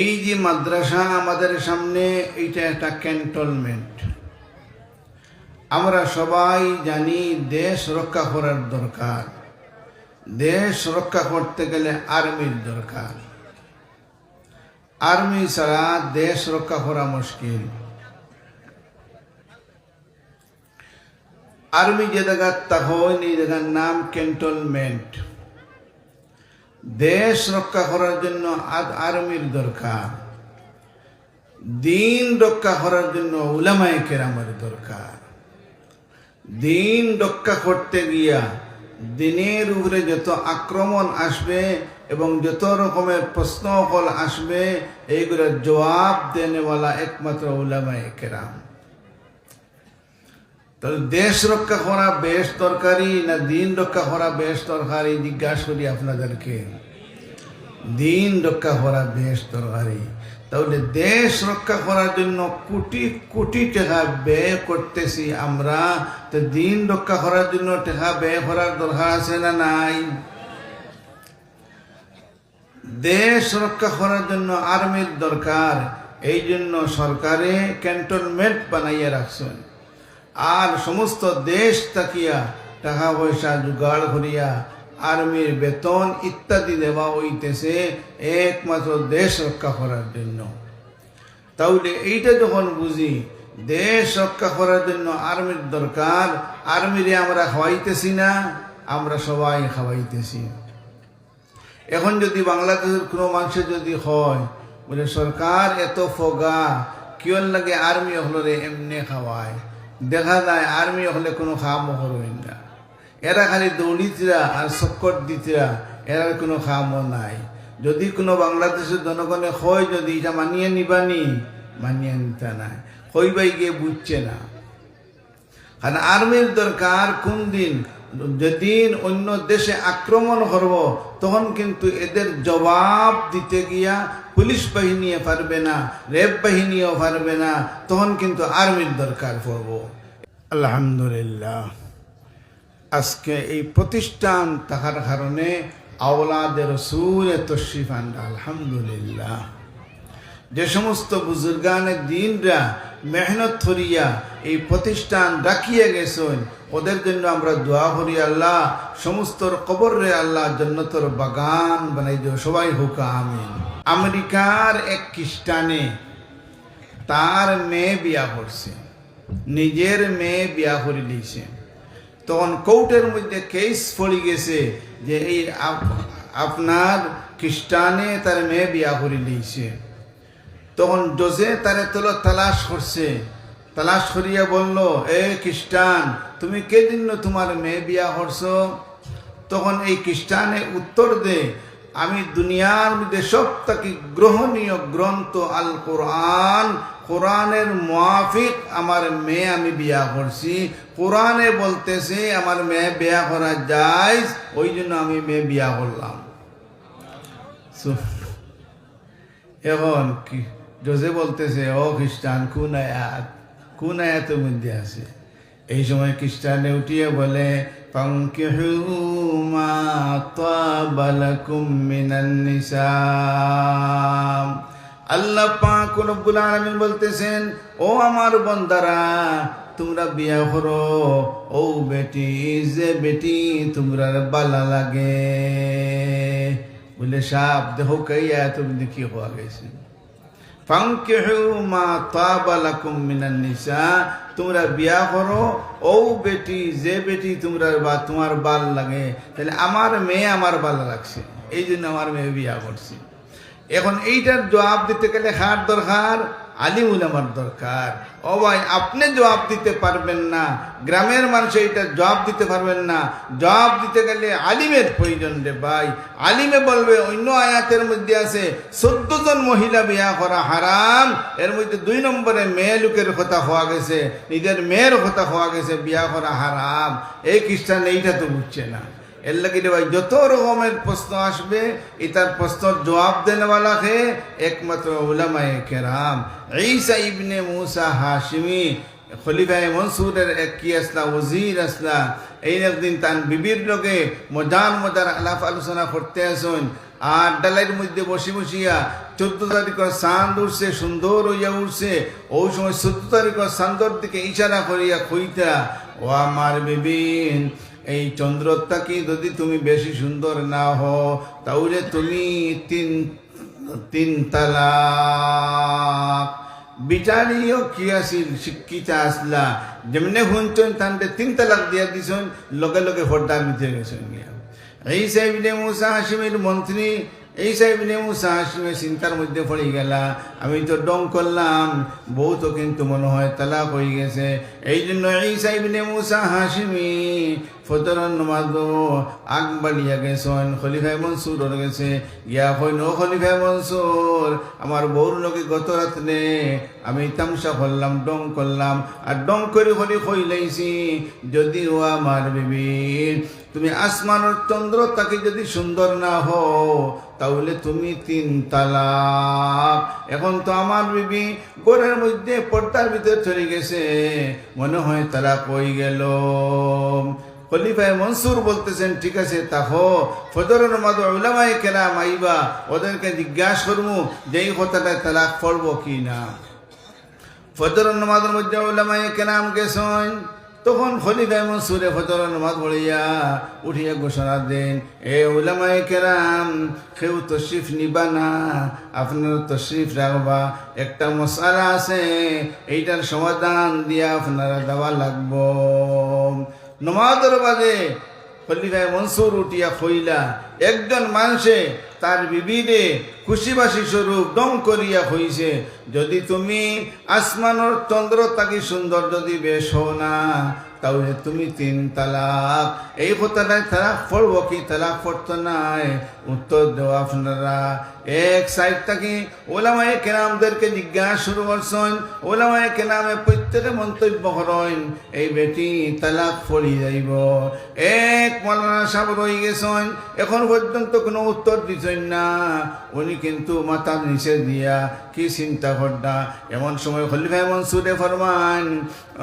এই যে মাদ্রাসা আমাদের সামনে, এইটা একটা ক্যান্টনমেন্ট। আমরা সবাই জানি দেশ রক্ষা করার দরকার। দেশ রক্ষা করতে গেলে আর্মির দরকার। আর্মি ছাড়া দেশ রক্ষা করা মুশকিল। আর্মি যে জায়গার তখন এই জায়গার নাম ক্যান্টনমেন্ট। দেশ রক্ষা করার জন্য আর্মির দরকার। দিন রক্ষা করার জন্য উলামায়ে কেরামের দরকার। দিন রক্ষা করতে গিয়া দিনের উপরে যত আক্রমণ আসবে এবং যত রকমের প্রশ্নকল আসবে, এইগুলোর জবাব দেনেওয়ালা একমাত্র উলামায়ে কেরাম। তাহলে দেশ রক্ষা করা বেশ দরকারি না দিন রক্ষা করা বেশ দরকারি? জিজ্ঞাসা করি আপনাদেরকে। দিন রক্ষা করা বেশ দরকারি। তাহলে দেশ রক্ষা করার জন্য কোটি কোটি টাকা ব্যয় করতেছি আমরা, তো দিন রক্ষা করার জন্য টাকা ব্যয় করার দরকার আছে না নাই? দেশ রক্ষা করার জন্য আর্মির দরকার। এই জন্য সরকারে ক্যান্টনমেন্ট বানাইয়া রাখছেন। আর সমস্ত দেশ তাকিয়া টাকা পয়সা জোগাড় করিয়া আর্মির বেতন ইত্যাদি দেওয়া হইতেছে একমাত্র দেশ রক্ষা করার জন্য। তাহলে এইটা যখন বুঝি দেশ রক্ষা করার জন্য আর্মির দরকার, আর্মিরে আমরা খাওয়াইতেছি না? আমরা সবাই খাওয়াইতেছি। এখন যদি বাংলাদেশের কোনো মানুষের যদি হয় বলে সরকার এত ফগা কিয়র লাগে আর্মি হলে এমনি খাওয়ায়, দেখা যায় আর্মি হলে কোনো খামও করবেন না। এরা খালি দৌড়িতরা আর চক্কর দিতরা, এরার কোনো খামও নাই। যদি কোনো বাংলাদেশের জনগণে হয় যদি এটা মানিয়ে নিবানি, মানিয়ে নিতে নাই, কইবাই গিয়ে বুঝছে না। কারণ আর্মির দরকার কোন দিন, যেদিন অন্য দেশে আক্রমণ করব তখন কিন্তু এদের জবাব দিতে গিয়া পুলিশ বাহিনীও পারবে না, র্যাব বাহিনীও পারবে না, তখন কিন্তু আর্মির দরকার পড়ব। আলহামদুলিল্লাহ, আজকে এই প্রতিষ্ঠান থাকার কারণে আওলাদে রসুল তশরিফ আনরা। আলহামদুলিল্লাহ, যে সমস্ত বুজুর্গানে দিনরা মেহনত করিয়া এই প্রতিষ্ঠান রাখিয়া গেছেন, ওদের জন্য আমরা দোয়া করি আল্লাহ সমস্ত কবরে আল্লাহ জান্নাতের বাগান বানাই দিও। সবাই হোক আমিন। আমেরিকার এক খ্রিস্টানে তার মেয়ে বিয়া করছে, নিজের মেয়ে বিয়া করে দিয়েছে। তখন কোর্টের মধ্যে কেস পড়ে গেছে যে এই আপনার খ্রিস্টানে তার মেয়ে বিয়া করে দিয়েছে। তখন জজে তারে তালাশ করছে, তালাশ করিয়া বলল, এ খ্রিস্টান, তুমি কেদিন তোমার মেয়ে বিয়া করছো? তখন এই খ্রিস্টানে উত্তর দে, আমি দুনিয়ার মধ্যে সব থেকে গ্রহণীয় গ্রন্থ আল কোরআন, কোরআনের মুআফিক আমার মেয়ে আমি বিয়া করছি। কোরআনে বলতেছে আমার মেয়ে বিয়া করা যায়, ওই জন্য আমি মেয়ে বিয়া করলাম। এখন কি জজে বলতেছে, ও খ্রিস্টান কোন আয়াতের মধ্যে আছে? এই সময় খ্রিস্টানে উঠিয়ে বলে, ফানকিহু মা তাবা লাকুম মিনান নিসা। আল্লাহ পাক রব্বুল আলামিন বলতেছেন, ও আমার বান্দারা, তোমরা বিয়া করো ও বেটি, যে বেটি তোমরা ভালো লাগে। বলে সাপ দেখো কই আয়াত কি হওয়া গেছে, ফানকিহু মা তাবা লাকুম মিনান নিসা, তোমরা বিয়া করো ও বেটি, যে বেটি তোমরা বা তোমার ভাল লাগে। তাহলে আমার মেয়ে আমার ভালো লাগছে, এই জন্য আমার মেয়ে বিয়া করছি। এখন এইটার জবাব দিতে গেলে কার দরকার? আলিম উলামার দরকার। ও ভাই, আপনি জবাব দিতে পারবেন না, গ্রামের মানুষ এইটার জবাব দিতে পারবেন না, জবাব দিতে গেলে আলিমের প্রয়োজন রে ভাই। আলিমে বলবে অন্য আয়াতের মধ্যে আছে 14 জন মহিলা বিয়া করা হারাম, এর মধ্যে 2 নম্বরে মেয়ে লোকের কথা হওয়া গেছে, নিজের মেয়ের কথা হওয়া গেছে, বিয়া করা হারাম। এই খ্রিস্টান এইটা তো বুঝছে না। এর লাগে ভাই যত রকমের প্রশ্ন আসবে, এটার প্রশ্নের জবাব দেনেওয়ালাকে একমাত্র উলামায়ে কেরাম। ঈসা ইবনে মুসা হাশিমি খলিফায়ে মনসুরের এক কি আসলা, ওজির আসলা। এই একদিন তান বিবির লগে মজার আলাপ আলোচনা করতে আসুন। আর ডালাইয়ের মধ্যে বসে বসিয়া 14 তারিখের চাঁদ উঠছে, সুন্দর হইয়া উঠছে। ওই সময় 14 তারিখের চাঁদর দিকে ইশারা করিয়া কইতা, ও আমার বিবিন, এই চন্দ্রটাকে যদি তুমি বেশি সুন্দর না হও তাহলে তুমি তিন তালাক। বিচারিও কি আসিল, শিক্ষিতা আসলা, যেমনে শুনছেন তান্ডে 3 তালাক দিয়া দিছেন, লগে লগে ফর্দা মিটে গেছেন। এই সাহেব মুসা হাসিমের মন্ত্রী, এই সাহেব মুসা হাসিমের চিন্তার মধ্যে পড়ে গেলা, আমি তো ডং করলাম, বউ তো কিন্তু মনে হয় তালাক হয়ে গেছে। এই জন্য এই সাহেব মুসা হাসিমি ফজরের নামাজ আগ বাড়িয়া গেছেন, খলিফায় মনসুর গেছে, গিয়া কইন, ও খলিফায় মনসুর, আমার বউর লোকে গত রাত্রে আমি তামসা করলাম, ডং করলাম, আর ডং করে কইলাইছি, যদি ও আমার বিবি তুমি আসমানের চন্দ্র তাকে যদি সুন্দর না হও তাহলে তুমি 3 তালাক। এখন তো আমার বিবি ঘরের মধ্যে পর্দার ভিতরে চলে গেছে, মনে হয় তালাক হয়ে গেল। খলিফায়ে মনসুর বলতেছেন, ঠিক আছে, তাহো ফজরের নামাজ উলামায়ে কেরাম আইবা, ওদেরকে জিজ্ঞাসা করবো যে এই কথাটা তালাক পড়ব কি না। ফজরের নামাজের মধ্যে উলামায়ে কেরাম গেছেন, তখন খলিফায়ে মনসুরে ফজরের নামাজ পড়িয়া উঠিয়া ঘোষণা দেন, এ উলামায়ে কেরাম, কেউ তশরিফ নিবা না, আপনারা তশরিফ রাখবা, একটা মশালা আছে, এইটার সমাধান দিয়া আপনারা দেওয়া লাগবো। নমাজের বাদে খলিফায়ে মনসুর উঠিয়া কইলা, একজন মানুষে তার বিবিরে খুশিবাসী স্বরূপ ডং করিয়া হইছে, যদি তুমি আসমানের চন্দ্র তাকে সুন্দর যদি বেশ হও না তাহলে তুমি 3 তালাক। এই কথাটাই তালাক পড়ব কি তালাক পড়তো নাই? উত্তর দেওয়া আপনারা। এক সাইড থেকে ওলামায়ে কেরামদেরকে জিজ্ঞাসা শুরু করছেন, ওলামায়ে কেরামে প্রত্যেকে মন্তব্য করেন এই বেটি তালাক পড়ি যাইব। এক মৌলানা সাহেব রয়ে গেছেন, এখন পর্যন্ত কোনো উত্তর দিচ্ছেন না, উনি কিন্তু মাথার নিচে দিয়া কি চিন্তা করডা। এমন সময় খলিফায়ে মনসুরে ফরমান,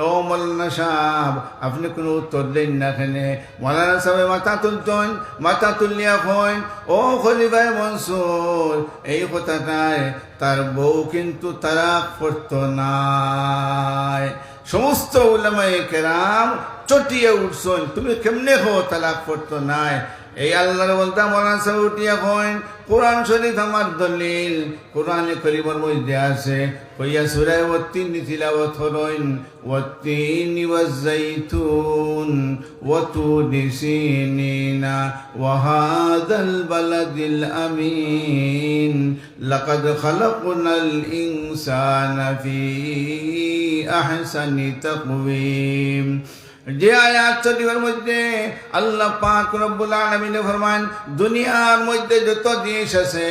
ও মৌলানা সাহেব, আপনি কোনো উত্তর দেন না কেনে? মৌলানা সাহেব মাথা তুলতেন, মাথা তুলিয়া কইন, ও খলিফায়ে মনসুর, এই কথাটায় তার বউ কিন্তু তালাক পড়তো নাই। সমস্ত উলামায়ে কেরাম চটিয়া উঠছেন, তুমি কেমনে হো তালাক পড়তো নাই? এই আল্লাহর বলতা মৌলানা সাহেব উঠিয়া কইন, কোরআন শরীফ আমার দলিল, কোরআনে করিমের মধ্যে আছে, কইয়া সূরা ওয়াত্তিন তিলাওয়াত করেন, ওয়াত্তিনি ওয়াজ-যাইতুন ওয়া তুরি সিনিনা ওয়া হাযাল বালাদিল আমিন লাকাদ খালাকনাল ইনসানা ফি আহসানি তাকওয়িম। যে আয়াত শরীফের মধ্যে আল্লাহ পাক রব্বুল আলামিন ফরমান, দুনিয়ার মধ্যে যত জিনিস আছে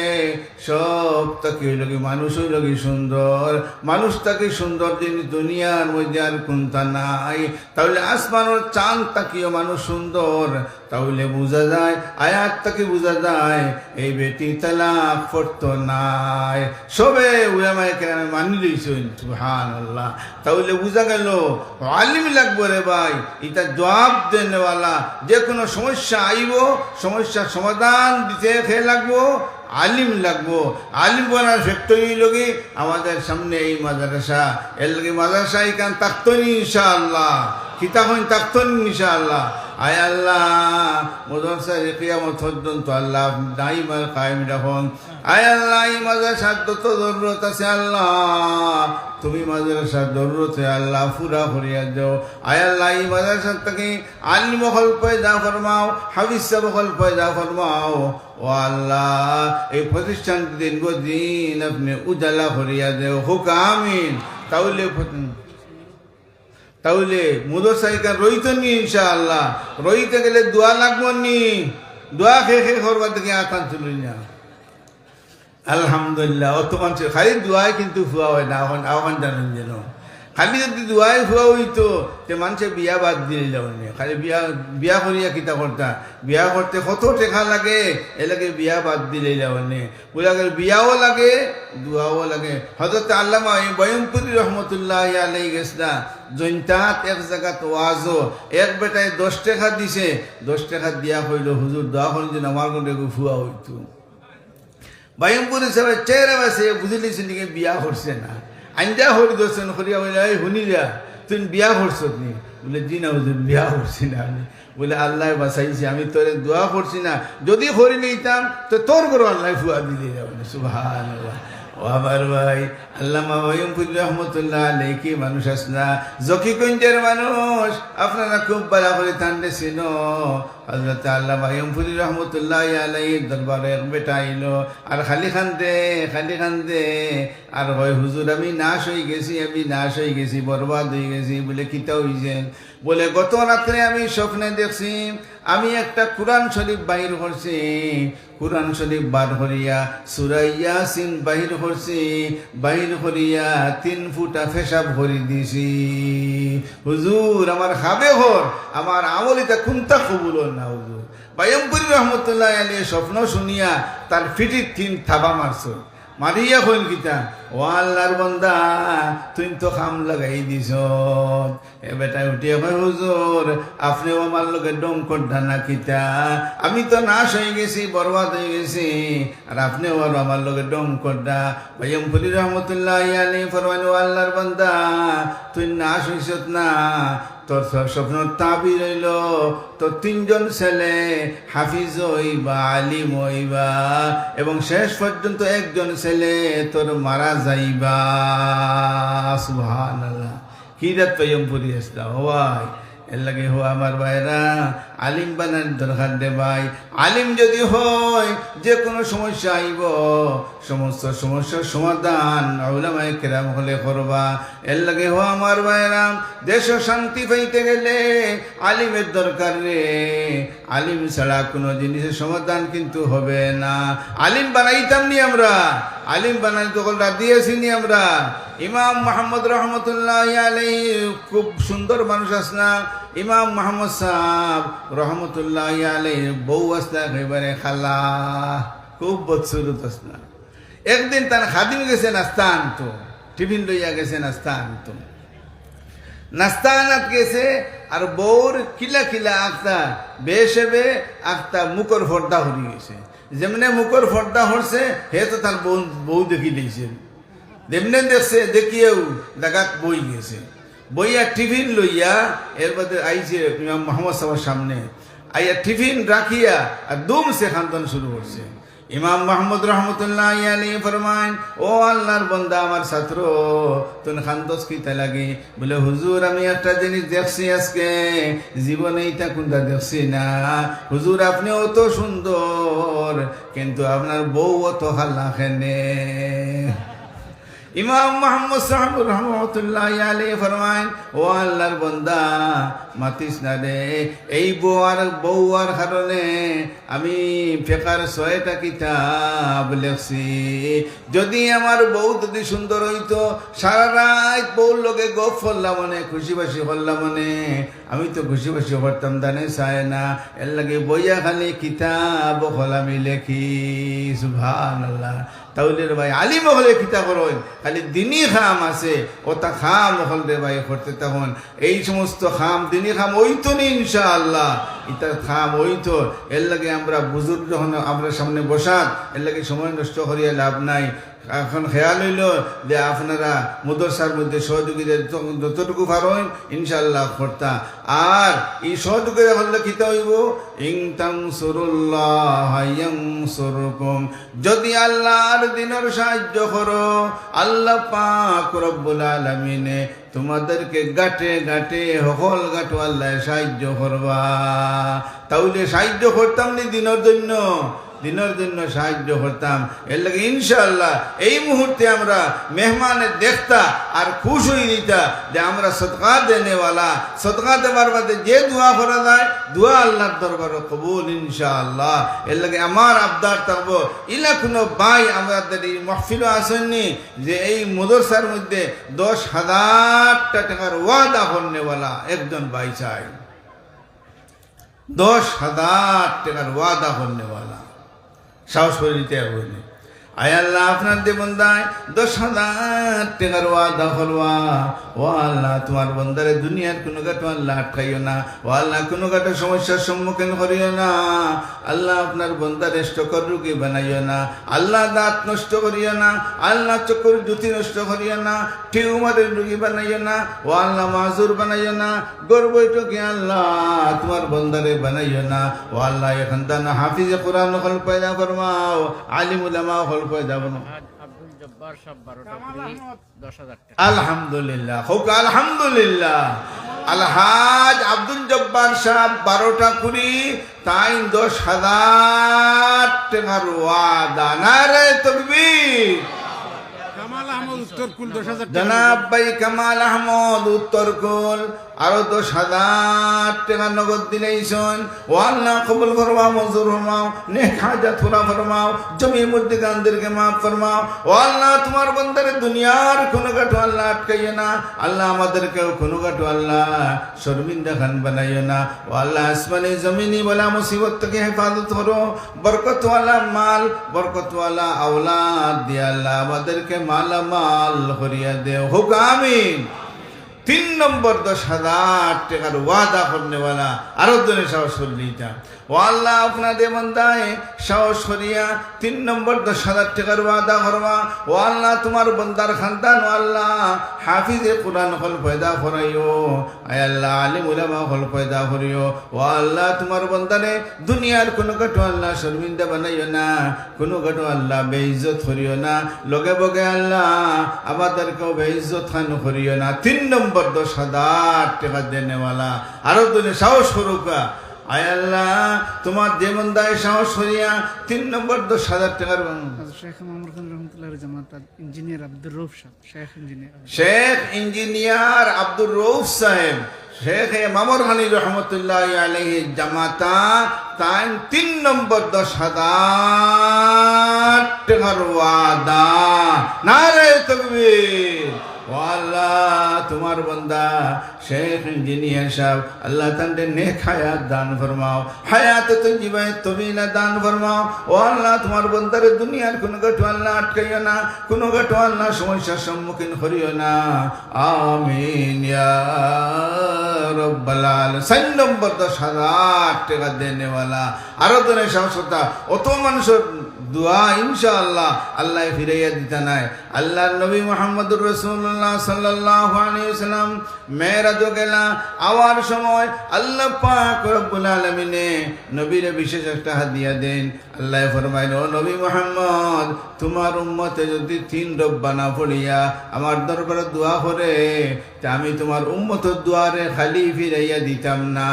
সব তাকে লাগি মানুষ লাগি সুন্দর, মানুষ তাকে সুন্দর জিনিস দুনিয়ার মধ্যে আর কোনটা নাই। তাহলে আসমানের চাঁদ তাকিও মানুষ সুন্দর, তাহলে বোঝা যায়, আয়াত তাকে বোঝা যায় এই বেটি তালাক পড়তো নাই। সবে উলামায়ে কেরাম মানি লইছেন, সুবহানাল্লাহ। তাহলে বোঝা গেল আলিম লাগবো রে ভাই, এটা জবাব দেনেওয়ালা। যে কোনো সমস্যা আইব, সমস্যার সমাধান দিতে খেয়ে লাগবো, আলিম লাগবো। আলিম বলার ফ্যাক্টরি লোকে আমাদের সামনে এই মাদ্রাসা, এর লগে মাদ্রাসা এখান তাকতনি ইনশাআল্লাহ, কিতাবন তাকতনি ইনশাআল্লাহ। আয় আল্লাহ মাদ্রাসার কিয়ামত পর্যন্ত আল্লাহ দাইম আর কায়েম রাখুন। আয় আল্লাহ এই মাদ্রাসার যত জরুরত আছে আল্লাহ তুমি মাদ্রাসার জরুরতে আল্লাহ পুরা করিয়া দাও। আয় আল্লাহ এই মাদ্রাসার থেকে আলিম বকল পয়দা ফরমাও, হাফিজ সাহেব বকল পয়দা ফরমাও। ও আল্লাহ এই প্রতিষ্ঠান দিন দিন আপনি উজালা করিয়া দেও, হুক আমিন। তাহলে মুদরসাইকা রইতো নি ইনশাআল্লাহ, রইতে গেলে দোয়া লাগবো নি, দোয়া খেয়ে করবার থেকে আকান চলুন না। আলহামদুলিল্লাহ। অত মানুষ খালি দোয়াই কিন্তু ফুয়া হয় না, আহ্বান জানেন যেন খালি যদি দোয়াই ফুয়া হইতো তে মানুষে বিয়া বাদ দিয়ে যাবেন। খালি বিয়া করিয়া কিতা করতা, বিয়া করতে কত টেকা লাগে, এ লাগে বিয়া বাদ দিলে যাবেন। ওলাগে বিয়াও লাগে, দোয়াও লাগে। হযরত আল্লামা বয়মপুরি রহমতুল্লাহ আলাইহি গেছলা জৈনতাত এক জায়গাত ওয়াজো, এক বেটায় 10 টাকা দিছে, 10 টাকা দিয়া কইল হুজুর দোয়া করেন যেন আমার গন্ডে ফুয়া হইতো। বাইমপুরি সবাই চেহারা বাসে বুঝলিস নাকি বিয়া করছে না আঞ্জা হরি দর্শন করিয়া বলে এই শুনি যা তুই বিয়া করছ নি বলে জি না হুজুর বিয়া করছি না আমি বলে আল্লাহ বাসাইছে আমি তোরে দোয়া করছি না যদি করি নিতাম তো তোর করে আল্লাহ ফুয়া দিলে যাবে সুবহানাল্লাহ ও আমার ভাই আল্লামা বাইমপুরি রহমতুল্লাহ আলাইহি কি মানুষ আসনা জকিগঞ্জের মানুষ আপনারা খুব ভালো করে তান্ডে চিনো হযরত আল্লামা বাইমপুরি রহমতুল্লাহ আলাইহি দরবারে এক বেটা আইলো আর খালি খান্দে আর হয় হুজুর আমি নাশ হয়ে গেছি বরবাদ হয়ে গেছি বলে কিতা হইছেন বলে গত রাত্রে আমি স্বপ্নে দেখছি আমি একটা কুরআন শরীফ বাহির করছি কুরআন শরীফ বার করিয়া সূরা ইয়াসিন বাহির করছি বাহির করিয়া 3 ফুটা পেশাব ভরি দিছি হুজুর আমার খাবে হর আমার আমলিটা কোনটা কবুল না হুজুর বাইমপুরি রহমতুল্লাহ আলাইহি স্বপ্ন শুনিয়া তার ফিটির 3 থাবা মারছো মারিয়া কইল কিতা ও আল্লাহর বান্দা তুই তো খাম লাগাই দিছ এ বেটা উঠিয়া কই হুজুর আপনিও আমার লগে ডম করডা না কিতা আমি তো নাশ হয়ে গেছি বরবাদ হয়ে গেছি আর আপনিও আমার লগে ডম করডা বাইমপুরি রহমতুল্লাহ আলাইহি ফরমান ও আল্লাহর বান্দা তুই নাশ হইছত না তোর স্বপ্ন তাবির হইল তোর 3 জন ছেলে হাফিজ হইবা আলিম হইবা এবং শেষ পর্যন্ত একজন ছেলে তোর মারা যাইবা সুবহানাল্লাহ কি রাত বাইমপুরি আসলা ভাই এর লাগে হো আমার ভাইরা আলিম বানার দরকার দে ভাই আলিম যদি হয় যে কোনো সমস্যা আইব সমস্ত সমস্যার সমাধান উলামায়ে কেরাম হলে করবা এর লাগে হো আমার ভাইরা দেশ শান্তি পাইতে গেলে আলিমের দরকার রে আলিম ছাড়া কোনো জিনিসের সমাধান কিন্তু হবে না আলিম বানাইতাম নি আমরা আলিম বানাই তো দিয়েছি নি আমরা ইমাম মুহাম্মদ রহমতুল্লাহ আলাইহি খুব সুন্দর মানুষ আসনা ইমাম মুহাম্মদ সাহেব রহমতুল্লাহ আলাইহি বউ আসনা এবারে খালা খুব বদসুরত আসনা একদিন তার খাদিম গেছে নাস্তা আনতো টিফিন লইয়া গেছে নাস্তা আনতো নাস্তা আনাত গেছে আর বউর কিলা আখতা বেশেবে আখতা মুখর ফর্দা হরি গেছে যেমনে মুখর ফর্দা হরছে হে তো তার বউ দেখি দিয়েছে যেমনে দেখছে দেখিয়েও জাগাত বই গেছে বইয়া টিফিন লইয়া এর মধ্যে আইছে ইমাম মুহাম্মদ সাহেবের সামনে আইয়া টিফিন রাখিয়া আর দুম সে খানদান শুরু করছে ইমাম মুহাম্মদ রহমতুল্লাহ আলাইহি ফরমান ও আল্লাহর বান্দা আমার ছাত্র তুমি খানদস কিতা লাগে বলে হুজুর আমি একটা জিনিস দেখছি আজকে জীবনে এটা কোনটা দেখছি না হুজুর আপনি অত সুন্দর কিন্তু আপনার বউ অত খালা খেনে ইমাম মুহাম্মদ সাহেব রহমতুল্লাহ আলাইহি ফরমান ও আল্লাহর বান্দা মাতিস না রে এই বউয়ার কারণে আমি ফিকার 6টা কিতাব লিখছি যদি আমার বউ যদি সুন্দর হইতো সারা রাত বউর লগে গপ করলাম মনে খুশিবাসি করলাম মনে আমি তো খুশিবাসি করতাম দানে চায় না এর লাগে বইয়া খালি কিতাব হলামি লেখি সুবহানাল্লাহ তাহলে রে ভাই আলিম হলে কিতা করুন খালি দিনই খাম আছে ওটা খাম হল রে ভাই করতে তখন এই সমস্ত খাম দিনই খাম ওইতো নি ইনশাআল্লাহ এটা খাম ওইতো এর লাগে আমরা বুজুর্গ যখন আমরা সামনে বসাত এর লাগে সময় নষ্ট করিয়া লাভ নাই এখন খেয়াল হইল যে আপনারা মাদ্রাসার মধ্যে সহযোগিতা যতটুকু পারেন ইনশাআল্লাহ করতা আর এই সহযোগিতা হলে কিতা হইব ইন তানসুরুল্লাহ ইয়ানসুরকুম যদি আল্লাহর দিনের সাহায্য করো আল্লাহ পাক রব্বুল আলামিনে তোমাদেরকে গাটে গাটে হকল গাটো আল্লাহ সাহায্য করবা তাহলে সাহায্য করতাম নি দিনের জন্য সাহায্য করতাম এর লাগে ইনশাআল্লাহ এই মুহূর্তে আমরা মেহমানের দেখতা আর খুশ হয়ে দিতা যে আমরা সদকা দেনেওয়ালা সদকা দেবার বাদে যে দোয়া করা যায় দোয়া আল্লাহর দরবারে কবুল ইনশাআল্লাহ এর লাগে আমার আবদার থাকবো ইলা কোনো ভাই আমাদের এই মাহফিল আসেননি যে এই মাদ্রাসার মধ্যে 10,000 টাকার ওয়াদা করনেওয়ালা একজন ভাই চাই 10,000 টাকার ওয়াদা করনেওয়ালা সাহস করে দিতে হবে আয় আল্লাহ আপনার যে বন্দায় 10,000 টাকার ওয়াদা করবা, ও আল্লাহ তোমার বন্দারে দুনিয়ার কোনো গাটো আল্লাহ আটকাইও না, ও আল্লাহ কোনো গাটো সমস্যার সম্মুখীন করিও না। আল্লাহ আপনার বন্দারে স্টকর রুগী বানাইও না, আল্লাহ দাঁত নষ্ট করিও না, আল্লাহ চক্কর জুতি নষ্ট করিও না, টিউমারের রুগী বানাইও না, ও আল্লাহ মাজুর বানাইও না, গর্বইটকে আল্লাহ তোমার বন্দারে বানাইও না। ও আল্লাহ এখন দানা হাফিজে কোরআন হল পয়দা ফরমাও, আলিম উলামা হল পয়দা বানাও। আব্দুল জব্বার সাহেব 12টা কুড়ি 10,000 টাকা। আলহামদুলিল্লাহ, হোক আলহামদুলিল্লাহ। আলহাজ আব্দুল জব্বার সাহেব 12টা কুড়ি তাই 10,000 টাকার ওয়াদা। নারে তাকবীর। কামাল আহমদ উত্তরকুল 10,000 টাকা। জনাব ভাই কামাল আহমদ উত্তরকুল আরো 10,000 টাকা নগদ দিলেইছেন। ও আল্লাহ কবুল ফরমাও, মঞ্জুর ফরমাও, নেক হাজাত পুরা ফরমাও, জমি মুর্দিগানদেরকে মাফ ফরমাও। ও আল্লাহ তোমার বন্দারে দুনিয়ার কোনো গাটো আল্লাহ আটকাইও না, আল্লাহ আমাদেরকেও কোনো গাটো আল্লাহ শর্মিন্দা খান বানাইও না। ও আল্লাহ আসমানি জমিনি বলা মুসিবত থেকে হেফাজত করো, বরকতওয়ালা মাল বরকতওয়ালা আওলাদ দিয়ে আল্লাহ আমাদেরকে মালামাল করিয়া দেও। হোক আমিন। 3 নম্বর 10,000 টাকার ওয়াদা করনেওয়ালা আরো জনে সাহস করলিটা। ও আল্লাহ আপনাদের বন্দায় সাহস করিয়া 3 নম্বর 10,000 টাকার ওয়াদা করবা। ও আল্লাহ তোমার বন্দার খানদান ও আল্লাহ হাফিজে কোরআন হল পয়দা করাইও, আয় আল্লাহ আলিম উলামা হল পয়দা করিও। ও আল্লাহ তোমার বন্দারে দুনিয়ার কোনো গাটো আল্লাহ শর্মিন্দা বানাইও না, কোনো গাটো আল্লাহ বেইজ্জত করিও না, লগে বগে আল্লাহ আমাদেরকেও বেইজ্জত খান করিও না। 3 নম্বর 10,000 টাকা দেনেওয়ালা আরো জনে সাহস করুকা। আয় আল্লাহ তোমার যে মন্দায় সাহস করিয়া 3 নম্বর 10,000 টাকার শেখ মামুর খান রহমতুল্লাহ জামাত ইঞ্জিনিয়ার আব্দুর রউফ সাহেব, শেখ ইঞ্জিনিয়ার আব্দুর রউফ সাহেব, শেখ মামুর খান রহমতুল্লাহ আলাইহি জামাতা তাই 3 নম্বর 10,000 টাকার ওয়াদা। নারে তাকবীর। ও আল্লাহ তোমার বন্দা শেখ ইঞ্জিনিয়ার সাহেব আল্লাহ তান্ডে নেক হায়াত দান ফরমাও, হায়াত তজ্জিবায়ে তবিলা দান ফরমাও। ও আল্লাহ তোমার বন্দারে দুনিয়ার কোনো গাটো আল্লাহ আটকাইও না, কোনো গাটো আল্লাহ সমস্যার সম্মুখীন করিও না। আমিন ইয়া রব্বাল আলামিন। 4 নম্বর 10,000 টাকা দেনেওয়ালা আরো জনে সাহসতা। অত মানুষের দোয়া ইনশাআল্লাহ আল্লাহ ফিরাইয়া দিতা নাই। আল্লাহর নবী মুহাম্মদুর রাসূলুল্লাহ সাল্লাল্লাহু আলাইহি ওয়াসাল্লাম মেরাজ গেলা আওয়ার সময় আল্লাহ পাক রব্বুল আলামিনে নবীরে বিশেষ একটা হাদিয়া দেন। আল্লাহ ফরমাইল, ও নবী মুহাম্মদ তোমার উম্মতে যদি 3 রব্বানা পড়িয়া আমার দরবারে দোয়া করে তা আমি তোমার উম্মতের দুয়ারে খালি ফিরাইয়া দিতাম না।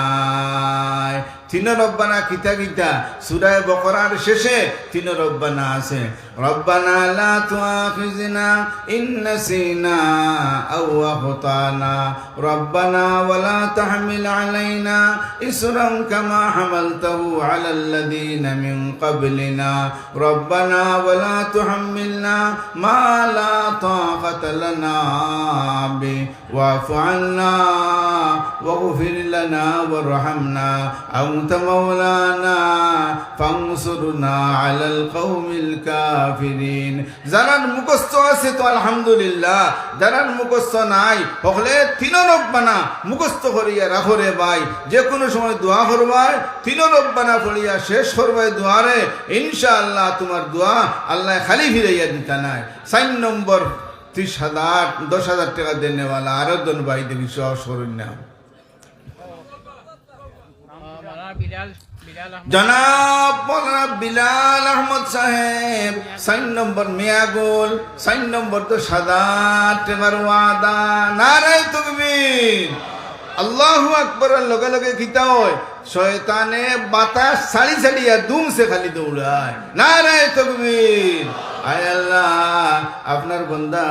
3 রব্বানা কিতা কিতা? সূরা বাকারার শেষে 3 রব্বানা আছে। রব্বানা লা তুআখিযনা ইন নাসিনা আও আখতানা, রব্বানা ওয়ালা তাহমিল আলাইনা ইসরান কামা হামালতাহু আলাল লাযিনা মিন ক্বাবলিনা, রব্বানা ওয়ালা তুহাম্মিলনা মা লা তাকাতা লানা বি ওয়াফু আন্না ওয়াগফির লানা ওয়ারহামনা আনতা মাওলানা ফানসুরনা আলাল কওমিল কাফিরিন। যারা মুখস্থ আছে তো আলহামদুলিল্লাহ, যারা মুখস্থ নাই হলে 3 রব্বানা মুখস্থ করিয়া রাখো রে ভাই। যে কোনো সময় দোয়া করবাই 3 রব্বানা পড়িয়া শেষ করবাই দোয়ারে, ইনশাআল্লাহ তোমার দোয়া আল্লাহ খালি ফিরাইয়া দিতা নাই। 4 নম্বর 10,000 টাকা দেনেওয়ালা আরো জন ভাই দেখি সাহস করুন না। জনাব মৌলানা বিলাল আহমদ সাহেব 4 নম্বর মিয়াগোল 4 নম্বর 10,000 টাকার ওয়াদা। নারে তাকবীর। আল্লাহু আকবার। লগে লগে কিতা হয় শয়তানে বাতাস ছাড়ি ছাড়িয়া দুম সে খালি দৌড়ায়। নারে তাকবীর। আয় আল্লাহ আপনার বন্দা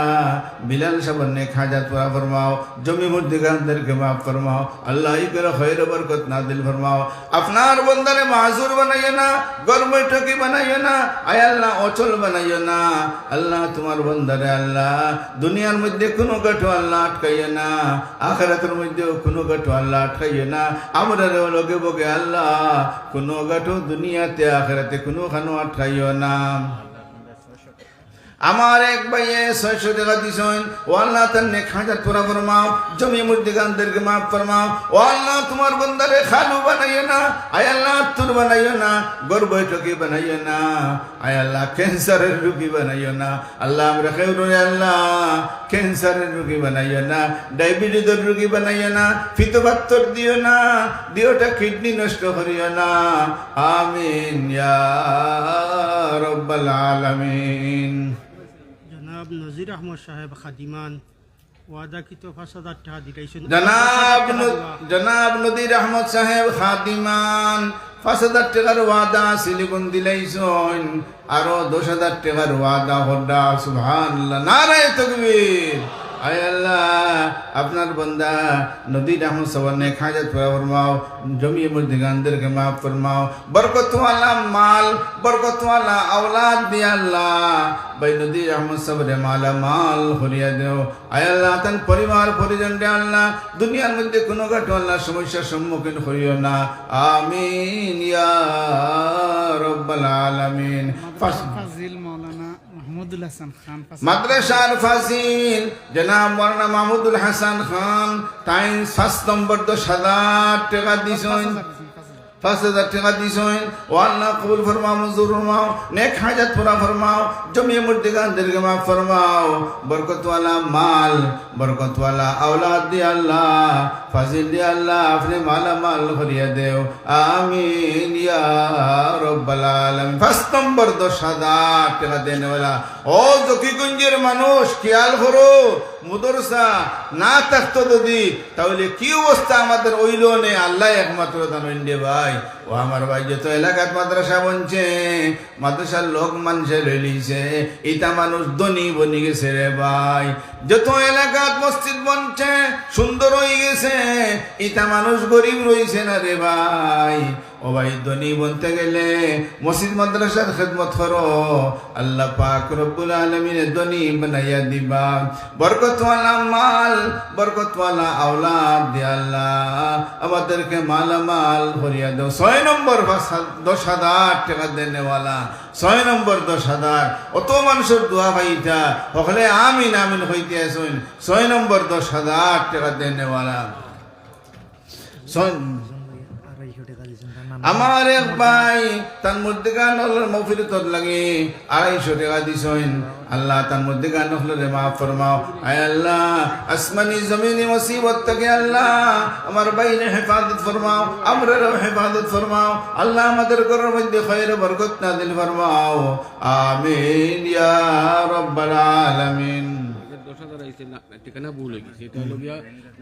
বিলাল সাহেবের নেক হাজাত পুরা ফরমাও, জমি মুর্দিগানদেরকে মাফ ফরমাও, আল্লাহ ইকরা খৈর বরকত নাজিল ফরমাও। আপনার বন্দারে মাযুর বানাইও না, গর্বটকি বানাইও না, আয় আল্লাহ অচল বানাইও না। আল্লাহ তোমার বন্দারে আল্লাহ দুনিয়ার মধ্যে কোনো গাটো আল্লাহ আটকাইও না, আখিরাতের মধ্যে কোনো গাটো আল্লাহ আটকাইও না। আমরা লগে বগে আল্লাহ কোনো গাটো দুনিয়াতে আখিরাতে কোনো খানো আটকাইও না। আমার এক ভাইয়ে 600 টাকা দিছেন, ও আল্লাহ তার নেক হাজাত পুরা ফরমাও, জমি মুর্দিগানদেরকে মাফ ফরমাও। ও আল্লাহ তোমার বান্দারে খালু বানাইও না, আয় আল্লাহ তুর বানাইও না, গর্ভটকি বানাইও না, আয় আল্লাহ ক্যান্সারের রোগী বানাইও না, আল্লাহ আমরা খেউরে আল্লাহ ক্যান্সারের রোগী বানাইও না, ডায়াবেটিসের রোগী বানাইও না, ফিতবাত্তর দিও না, দিওটা কিডনি নষ্ট করিও না। আমিন ইয়া রাব্বাল আলামিন। জনাব নজির আহমদ সাহেব খাদিমান ওয়াদাকৃত 5,000 টাকা দিলাইছেন। জনাব নদির আহমদ সাহেব খাদিমান 5,000 টাকার ওয়াদা সিলিগুন দিলাইছেন, আরো 10,000 টাকার ওয়াদা হড্ডা। সুবহানাল্লাহ, নারায়ে তাকবীর। আয় আল্লাহ আপনার বান্দা নদী আহমদ সাহেব নেক হাজাত পুরা ফরমাও, জমি মুর্দিগানদেরকে মাফ ফরমাও, বরকত ওয়ালা মাল, বরকত ওয়ালা औलाद দিয়ে আল্লাহ ভাই নদী আহমদ সাহেবের মালা মাল হরিয়া দেও। আয় আল্লাহ তার পরিবার পরিজন রে আল্লাহ দুনিয়ার মধ্যে কোনো ঘটনা সমস্যার সম্মুখীন হইও না। আমিন ইয়া রাব্বাল আলামিন। ফাজিল মাওলানা মাহমুদুল হাসান খান, মাদ্রাসার ফাজিল জনাব মাওলানা মাহমুদুল হাসান খান তাই 5 নম্বর 10,000 টাকা দিছেন, 5,000 টাকা দিছেন। ও আল্লাহ কবুল ফরমাও, মঞ্জুর ফরমাও, নেক হাজাত পুরা ফরমাও, জমি মুর্দিগানদেরকে মাফ ফরমাও, বরকত ওয়ালা মাল, বরকত ওয়ালা औलाद দিয়ে আল্লাহ ফাজিল দিয়ে আল্লাহ আপনি মালা মাল ভরিয়া দেও। আমিন ইয়া রাব্বাল আলামিন। 5 নম্বর 10,000 টাকা দেনেওয়ালা ও জকিগঞ্জের মানুষ খেয়াল করো, মুদরসা না থাকতো যদি তাহলে কি অবস্থা আমাদের ওইল নে, আল্লাহ একমাত্র জানেন রে ভাই। ও আমার ভাই যত এলাকাত মাদ্রাসা বনছে, মাদ্রাসার লোক মানুষে লইলিছে, ইটা মানুষ ধনী বনি গেছে রে ভাই। যত এলাকাত মসজিদ বনছে সুন্দর হয়ে গেছে, ইটা মানুষ গরিব রইছে না রে ভাই। ও ভাই ধনী বনতে গেলে মসজিদ মাদ্রাসার খেদমত করো, আল্লাহ পাক রব্বুল আলামিন ধনী বানাইয়া দিবা। বরকত ওয়ালা মাল, বরকত ওয়ালা औलाद দিয়ে আল্লাহ আমাদেরকে মালামাল ভরিয়া দাও। 6 নম্বর 10,000 টাকা দেনেওয়ালা, 6 নম্বর 10,000। অত মানুষের দোয়া ভাইটা হলে আমিন আমিন হইতে আসুন। 6 নম্বর 10,000 টাকা দেনেওয়ালা। আমার এক ভাই তার মধ্যে গান মফিরতর লাগে 250 টাকা দিছেন, আল্লাহ তার মধ্যে গান হলে মাফ ফরমাও। আয় আল্লাহ আসমানি জমিনি মুসিবত থেকে আল্লাহ আমার ভাইরে হেফাজত ফরমাও, আমরারও হেফাজত ফরমাও, আল্লাহ আমাদের ঘরের মধ্যে খৈর বরকত নাযিল ফরমাও। আমিন ইয়া রাব্বাল আলামিন। 10,000 আইছে না, ঠিকানা ভুল হয়ে গেছে। এটা হলো গিয়া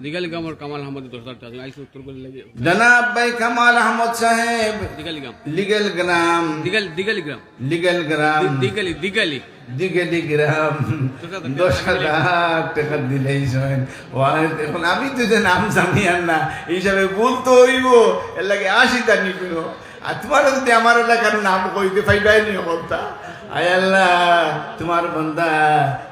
দিগালি গ্রামের কামাল আহমদ 10,000 টাকা আইছে উত্তর বলে লাগে। জনাব ভাই কামাল আহমদ সাহেব দিগালি গ্রাম, লিগেল গ্রাম, দিগালি গ্রাম, লিগেল গ্রাম, দিগালি দিগেলি গ্রাম 10,000 টাকা দিলেইছেন। এখন আমি তো যে নাম জানি আর না হিসাবে বলতে হইব, এর লাগে 80 টা নিব। আর তোমার যদি আমার এলাকার নাম কইতে পাইবাই নি কথা। আয় আল্লাহ তোমার বান্দা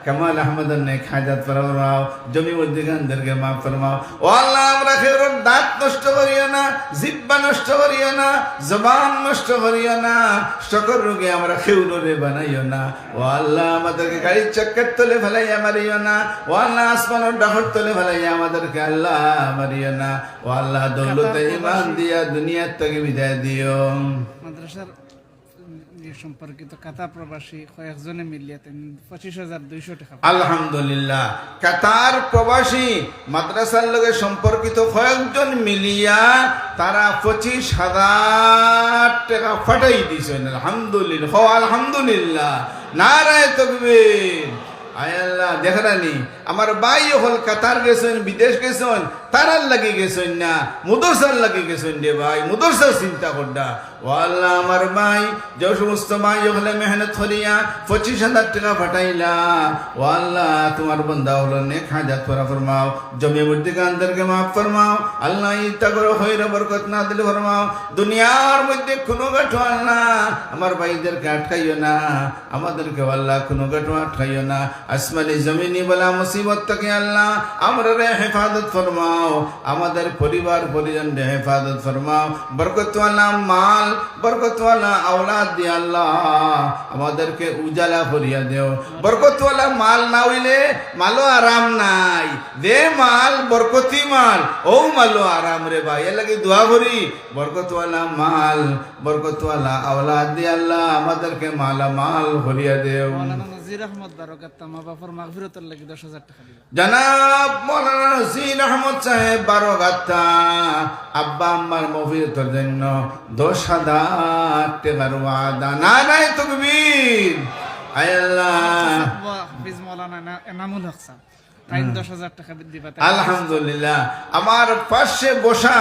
কামাল আহমদ নেক হাজাত ফরমাও, জমি মুর্দিগানদেরকে মাফ ফরমাও। ও আল্লাহ আমরা খেরর দাঁত নষ্ট করিও না, জিহ্বা নষ্ট করিও না, জবান নষ্ট করিও না, সকল রোগে আমরা খেউরে বানাইও না। ও আল্লাহ আমাদেরকে গাড়ির চাক্কার তলে ফেলাইয়া মারিও না। ও আল্লাহ আসমানের ডাহর তলে ফেলাইয়া আমাদেরকে আল্লাহ মারিও না। ও আল্লাহ দৌলতে ঈমান দিয়া দুনিয়ার থেকে বিদায় দিও। মাদ্রাসার সম্পর্কিত কাতার প্রবাসী কয়েকজনে মিলিয়ে 25,200 টাকা। আলহামদুলিল্লাহ, কাতার প্রবাসী মাদ্রাসার লগে সম্পর্কিত কয়েকজন মিলিয়া তারা 25,000 টাকা ফাটাই দিয়েছেন। আলহামদুলিল্লাহ, আলহামদুলিল্লাহ, নারায়ে তাকবীর। আয় আল্লাহ দেখরানি আমার ভাই হল কাতার গেছেন, বিদেশ গেছেন, তারার লাগি গেছেন না, মুদরসার লাগি গেছেন রে ভাই, মুদরসার চিন্তা করডা। ও আল্লাহ আমার ভাই যে সমস্ত ভাই হলে মেহনত করিয়া 25,000 টাকা ফাটাইলা, ও আল্লাহ তোমার বান্দা হলো নেক হাজাত পুরা ফরমাও, জমি মুর্দিগানদেরকে মাফ ফরমাও। আল্লাহ ইচ্ছা করে খৈর বরকত নাযিল ফরমাও। দুনিয়ার মধ্যে কোনো গাঁঠো আল্লাহ আমার ভাইদেরকে আটকাইও না, আমাদেরকে আল্লাহ কোনো গাঁঠো আটকাইও না। আসমানি জমিনি বলা মুসিবত থেকে আল্লাহ আমরা হেফাজত ফরমাও। ফরমাও, আমাদের পরিবার পরিজনকে হেফাজত ফরমাও, বরকতওয়ালা মাল বরকতওয়ালা আওলাদ দিয়ে আল্লাহ আমাদেরকে উজালা করিয়া দেও। বরকতওয়ালা মাল না হইলে মালও আরাম নাই, দে মাল বরকতি মাল, ও মালও আরাম রে ভাই, এর লাগে দোয়া করি বরকতওয়ালা মাল বরকতওয়ালা আওলাদ দিয়ে আল্লাহ আমাদেরকে মালা মাল করিয়া দেও। মৌলানা নজির আহমদ বারকাত্তা মা বাবার মাগফিরাতের লাগি 10,000 টাকা দিলাম। জনাব মৌলানা নজির আহমদ সাহেব বারকাত্তা আব্বা আম্মার মাগফিরাতের জন্য 10,000 টাকার ওয়াদা। নারায়ে তাকবীর। আয় আল্লাহ, হাফিজ মৌলানা এনামুল হক সাহেব তাই 10,000 টাকা দিবা। আলহামদুলিল্লাহ। আমার পাশে বসা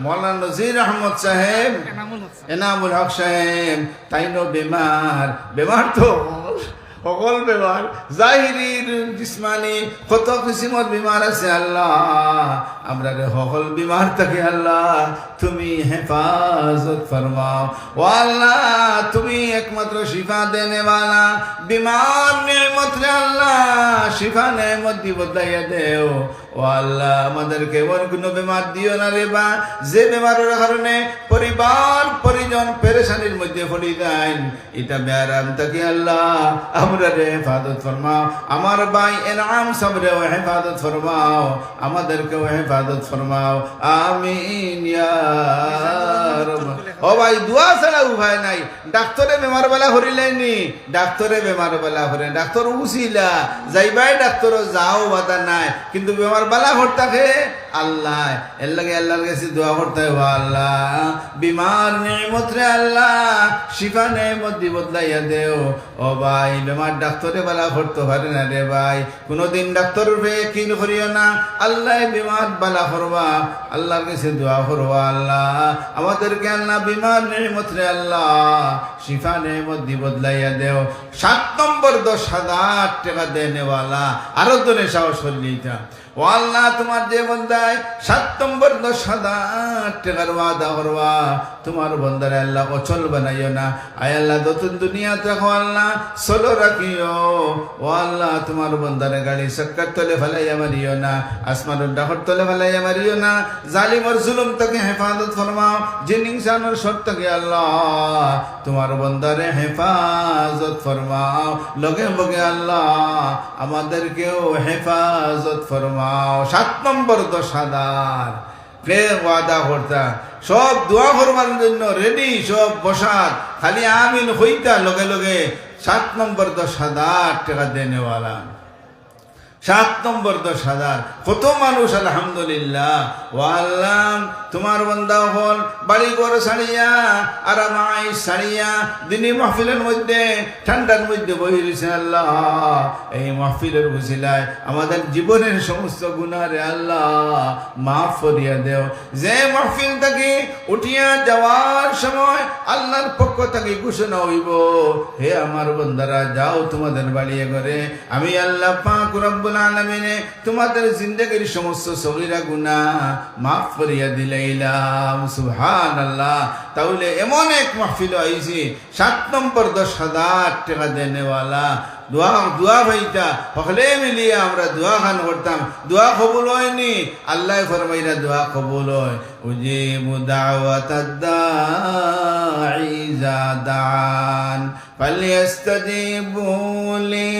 মৌলানা নজির আহমদ সাহেব, এনামুল হক সাহেব, তাইনো বেমার তো সকল বেমার, জাহিরির জিসমানি কত কিসিমর বিমার আছে আল্লাহ, আমরা সকল বিমার থেকে আল্লাহ তুমি হেফাজত ফরমাও। ও আল্লাহ, তুমি একমাত্র শিফা দেনে वाला, বিমার নেমত রে আল্লাহ শিফা নেমত দি বদলাইয়া দেও। ও আল্লাহ, আমাদেরকে এমন কোনো বেমার দিও না রে বা, যে বেমারের কারণে পরিবার পরিজন পেরেশানির মধ্যে পড়ে যায়, এটা বেআরাম থেকে আল্লাহ আমরা রে হেফাজত ফরমাও। আমার ভাই এনাম সাবরেও হেফাজত ফরমাও, আমাদেরকেও হেফাজত ফরমাও। আমিন ইয়া রাব্ব। ও ভাই, দোয়া ছাড়া উপায় নাই। ডাক্তারে বেমার বেলা হরিলেনি, ডাক্তারে বেমার বেলা হরে, ডাক্তার উছিলা যাইবাই ডাক্তার যাও বাধা নাই, কিন্তু বেমার বেলা হরতাকে আল্লাহ, এর লাগে আল্লাহর কাছে দোয়া করতে হবে, আল্লাহ বিমার নেমত রে আল্লাহ শিফা নেমত দি বদলাইয়া দেও। ও ভাই, বেমার ডাক্তারে বেলা করতে পারে না রে ভাই, কোনদিন ডাক্তার কিন করিও না, আল্লাহ বিমার বেলা করবা, আল্লাহর কাছে দোয়া করবা, আল্লাহ আমাদেরকে আল্লাহ বিমার নেমত রে আল্লাহ শিফা নেমত দি বদলাইয়া দেও। 7 নম্বর 10,000 টাকা দেনেওয়ালা আরো জনে সাহস করলিটা। ও আল্লাহ, তোমার যে বন্দায় 7 নম্বর 10,000 টাকার ওয়াদা করবা, তোমার বন্দারে আল্লাহ অচল বানাইও না। আয় আল্লাহ, নতুন দুনিয়া দেখো আল্লাহ চলো রাখিও। ও আল্লাহ, তোমার বন্দারে গাড়ি চক্কর তলে ফেলাইয়া মারিও না, আসমানের ডাকর তলে ফেলাইয়া মারিও না, জালিমর জুলুম থেকে হেফাজত ফরমাও, জিন ইনসানের শর থেকে আল্লাহ তোমার বন্দারে হেফাজত ফরমাও। লগে বগে আল্লাহ আমাদেরকেও হেফাজত ফরমাও। 7 নম্বর 10,000 কে ওয়াদা করতা, সব দোয়া করবার জন্য রেডি, সব বসাত, খালি আমিন হইতা লগে লগে 7 নম্বর 10,000 টাকা দেনেওয়ালা। 7 নম্বর 10,000 কত মানুষ আলহামদুলিল্লাহ। ও আল্লাহ, তোমার বান্দা হল বাড়ি ঘর ছাড়িয়া আরামাই ছাড়িয়া দিনী মাহফিলের মধ্যে ঠান্ডার মধ্যে বহি রয়েছে আল্লাহ, এই মাহফিলের বুঝিলায় আমাদের জীবনের সমস্ত গুনারে আল্লাহ মাফ করিয়া দেও। যে মাহফিল থেকে উঠিয়া যাওয়ার সময় আল্লাহর পক্ষ থেকে ঘোষণা হইব, হে আমার বন্দারা যাও তোমাদের বাড়ি ঘরে, আমি আল্লাহ পাক রব্বুল আলামিনে তোমাদের জিন্দেগীর সমস্ত সগীরা গুনাহ মাফ করিয়া দিলাম। সুবহানাল্লাহ। তাহলে এমন এক মাহফিল আইছি 7 নম্বর 10,000 টাকা দেনেওয়ালা। দোয়া ভাইটা সকলে মিলিয়ে আমরা দোয়া খান করতাম, দোয়া কবুল হয়নি, আল্লাহ ফরমাইরা দোয়া কবুল হয়। উজিবু দাওয়াতাদ দাঈ ইযা দান ফালইস্তাজিবু লি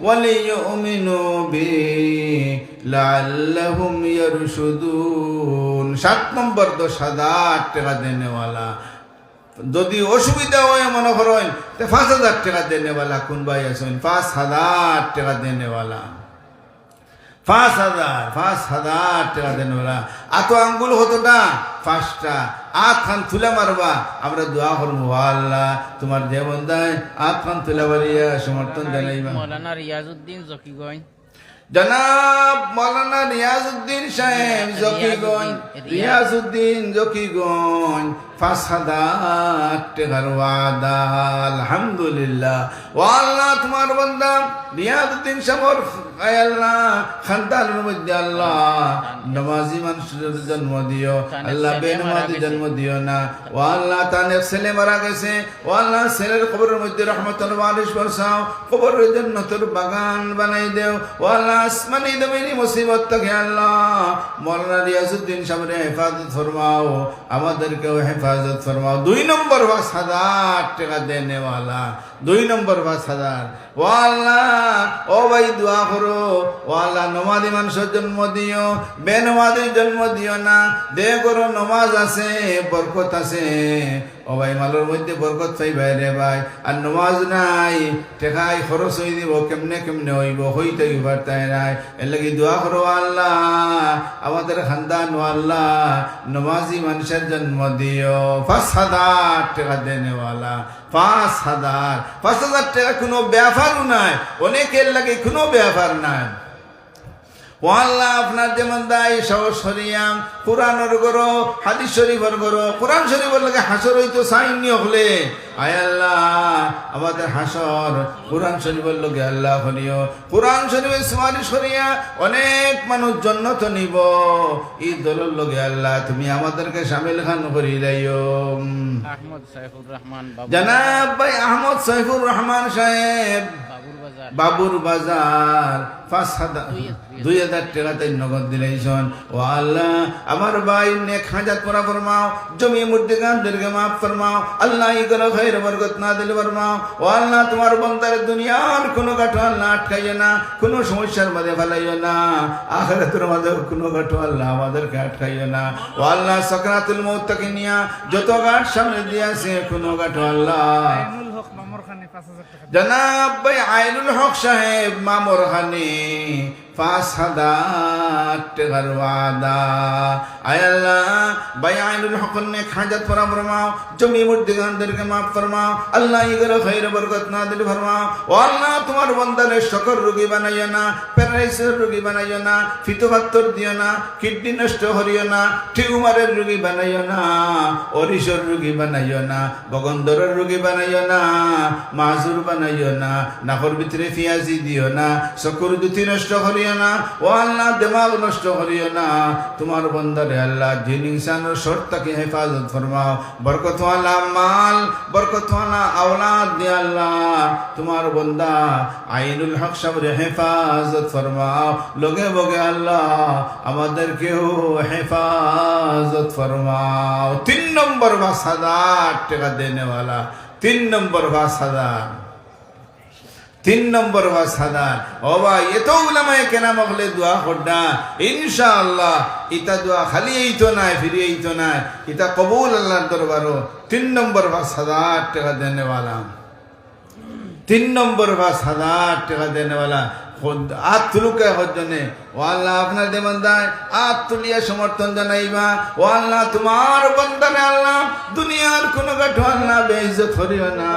ওয়ালিয়ুমিনু বি লাআল্লাহুম ইয়ারশুদুন। 7 নম্বর 10,000 টাকা দেনেওয়ালা। যদি অসুবিধা হয় মনে করেন 5,000 টাকা দেনেওয়ালা কোন ভাই আছেন, 5,000 টাকা দেনেওয়ালা, 5,000 টাকা দেনেওয়ালা। আতো আঙ্গুল হতোটা 5টা, 8 খান তুলে মারবা, আমরা দোয়া করবো, আল্লাহ তোমার যে বন্দায় 8 খান তুলে মারিয়া সমর্থন জানাইবা। মৌলানা রিয়াজউদ্দিন জকিগঞ্জ, জনাব মৌলানা রিয়াজউদ্দিন সাহেব জকিগঞ্জ, রিয়াজউদ্দিন জকিগঞ্জ 5,000 টাকার ওয়াদা। আলহামদুলিল্লাহ। ও আল্লাহ, তোমার বান্দা রিয়াজউদ্দিন সাহেব আল্লাহ খানদানের মধ্যে আল্লাহ নামাজি মানুষের জন্ম দিও, আল্লাহ বেনামাজি জন্ম দিও না। ও আল্লাহ, তার ছেলে মারা গেছে, ও আল্লাহ ছেলের কবরের মধ্যে রহমতুল ওয়ারিস বর্ষাও, কবরের জান্নাতের বাগান বানাই দেও। ও আল্লাহ, আসমানি জমিনি মুসিবত থেকে আল্লাহ মৌলানা রিয়াজউদ্দিন সাহেবের হেফাজত ফরমাও, আমাদেরকেও হেফাজত ফরমাও। 2 নম্বর 5,000 টাকা দেনেওয়ালা, 2 নম্বর 5,000। ও আল্লাহ, ও ভাই দোয়া করো, ও আল্লাহ নমাজি মানুষের জন্ম দিও, বেনমাজির জন্ম দিও না। দে করো নমাজ আছে, বরকত আছে। ও ভাই মালের মধ্যে বরকত পাইবাই রে ভাই, আর নমাজ নাই, টেকাই খরচ হয়ে দিব, কেমনে কেমনে হইব, হইতে পারতাই নাই। এর লাগি দোয়া করো আল্লাহ, আমাদের খানদান ও আল্লাহ নমাজি মানুষের জন্ম দিও। 5,000 টাকা দেনেওয়ালা, 5,000 টাকা কোনো ব্যাপারও নাই, অনেকের লাগে কোনো ব্যাপার নাই। ও আল্লাহ, আপনার যেমন দায় সাহস হরিয়াম, কোরআনের গরো, হাদিস শরীফের গরো, কোরআন শরীফের লাগে হাসর হইতো সাইনি হলে, আয় আল্লাহ আমাদের হাসর কোরআন শরীফের লগে আল্লাহ হরিও, কোরআন শরীফের সুপারিশ করিয়া অনেক মানুষ জন্নত নিব। এই দলের লগে আল্লাহ তুমি আমাদেরকে শামিল খান করি লাইও। আহমদ সাইফুর রহমান জনাব ভাই আহমদ সাইফুর রহমান সাহেব, বাবুর বাজার, বাবুর বাজার, 2,000 টাকা তাই নগদ দিলেইছন। ও আল্লাহ, আমার ভাই নেক হাজাত পরা ফরমাও, জমি মুর্দিগানদেরকে মাফ ফরমাও, আল্লাহ ইগরা খাইর বরকত না দিলে ফরমাও। ও আল্লাহ, তোমার বন্দার দুনিয়ার কোনো গাঠো আল্লাহ আটকাইও না, কোনো সমস্যার মধ্যে ফেলাইও না, আখিরাতের মধ্যে কোনো গাঠো আল্লাহ আমাদেরকে আটকাইও না। ও আল্লাহ, সাকরাতুল মউত থেকে নিয়া যত গাঠ সামনে দিয়েছে কোনো গাঠো আল্লাহ। আইনুল হক মামরখানি 5,000 টাকা। জনাব ভাই আইনুল হক সাহেব মামরখানি 5,000 টাকার ওয়াদা। আয় আল্লাহ, ভাই আইনুল হক নে খাজাত পরা ফরমাও, জমি মুর্দিগানদেরকে মাফ ফরমাও, আল্লাহ ইগরা খাইর বরকত না দিল ফরমাও। ও আল্লাহ, তোমার বান্দারে শকর রোগী বানাইও না, প্যারালাইসিস রোগী বানাইও না, ফিতোপাত্তর দিও না, কিডনি নষ্ট করিও না, টিউমারের রোগী বানাইও না, অরিশর রোগী বানাইও না, বগন্দরের রোগী বানাইও না, মাজুর বানাইও না, নাকর ভিতরে পিয়াজি দিও না, চকুর দুটি নষ্ট করিও না। ও আল্লাহ, দিমাগ নষ্ট করিও না। তোমার বন্দারে আল্লাহ জিন ইনসানের শর্তকে হেফাজত ফরমাও, বরকতওয়ালা মাল, বরকতওয়ালা আওলাদ দে আল্লাহ। তোমার বন্দা আইনুল হক সাহেবের হেফাজত ফরমাও, লগে বগে আল্লাহ আমাদেরকেও হেফাজত ফরমাও। 3 নম্বর 5,000 টাকা দেনেওয়ালা, 3 নম্বর 5,000, 3 নম্বর 5,000। ও ভাই, এত উলামায়ে কেরাম হলে দোয়া করডা, ইনশাআল্লাহ ইতা দোয়া খালি এইতো নাই, ফিরে এইতো নাই, ইতা কবুল আল্লাহর দরবারও। 3 নম্বর 5,000 টাকা দেনেওয়ালা, 3 নম্বর 5,000 টাকা দেনেওয়ালা। আত তুলুকে হজনে, ও আল্লাহ আপনার যে বান্দায় আত তুলিয়া সমর্থন জানাইবা। ও আল্লাহ, তোমার বান্দারে আল্লাহ দুনিয়ার কোন গাঠো আল্লাহ বেইজ্জত করিও না,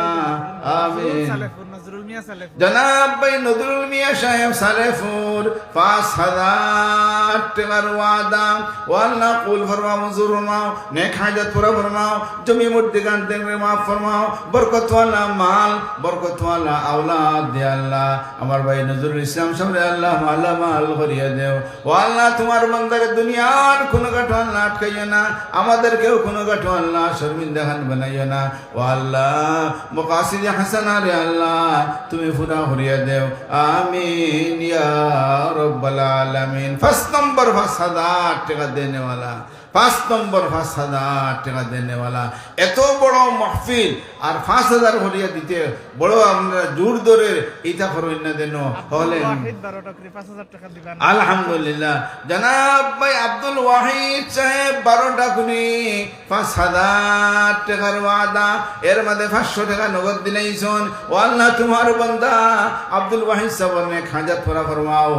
আমিন। সালেফুর নজরুল মিয়া সালেফুর, জনাব ভাই নজরুল মিয়া সাহেব সালেফুর 5,000 টাকার ওয়াদা। ও আল্লাহ, কুল ফরমাও, মঞ্জুর ফরমাও, নেক হাজাত পুরা ফরমাও, জমি মুর্দিগান দেনরে মাফ ফরমাও, বরকতওয়ালা মাল, বরকতওয়ালা আওলাদ দে আল্লাহ। আমার ভাই নজরুল ইসলাম সাহেব আল্লাহ মালা মাল করিয়া দেও। ও আল্লাহ, তোমার বান্দারে দুনিয়ার কোনো গাঠো আল্লাহ আটকাইও না, আমাদেরকেও কোনো গাঠো আল্লাহ শর্মিন্দা খান বানাইও না। ও আল্লাহ, মকাসিদ হাসানা রে আল্লাহ তুমি পুরা করিয়া দেও, আমিন ইয়া রাব্বাল আলামিন। 5 নম্বর 5,000 টাকা দেনেওয়ালা, 5 নম্বর 5,000 টাকা দেনেওয়ালা। এত বড় মাহফিল আর 5,000 করিয়া দিতে বড় আমরা জোর ধরে ইটা করইন না দেন হলে। ওয়াহিদ 12 করে 5,000 টাকা দিবেন। আলহামদুলিল্লাহ। জনাব ভাই আব্দুল ওয়াহিদ সাহেব 12টা গুনি 5,000 টাকার ওয়াদা, এর মধ্যে 500 টাকা নগদ দিলেইছন। ও আল্লাহ, তোমার বান্দা আব্দুল ওয়াহিদ সাহেবের নে খাজাত পুরা ফরমাও,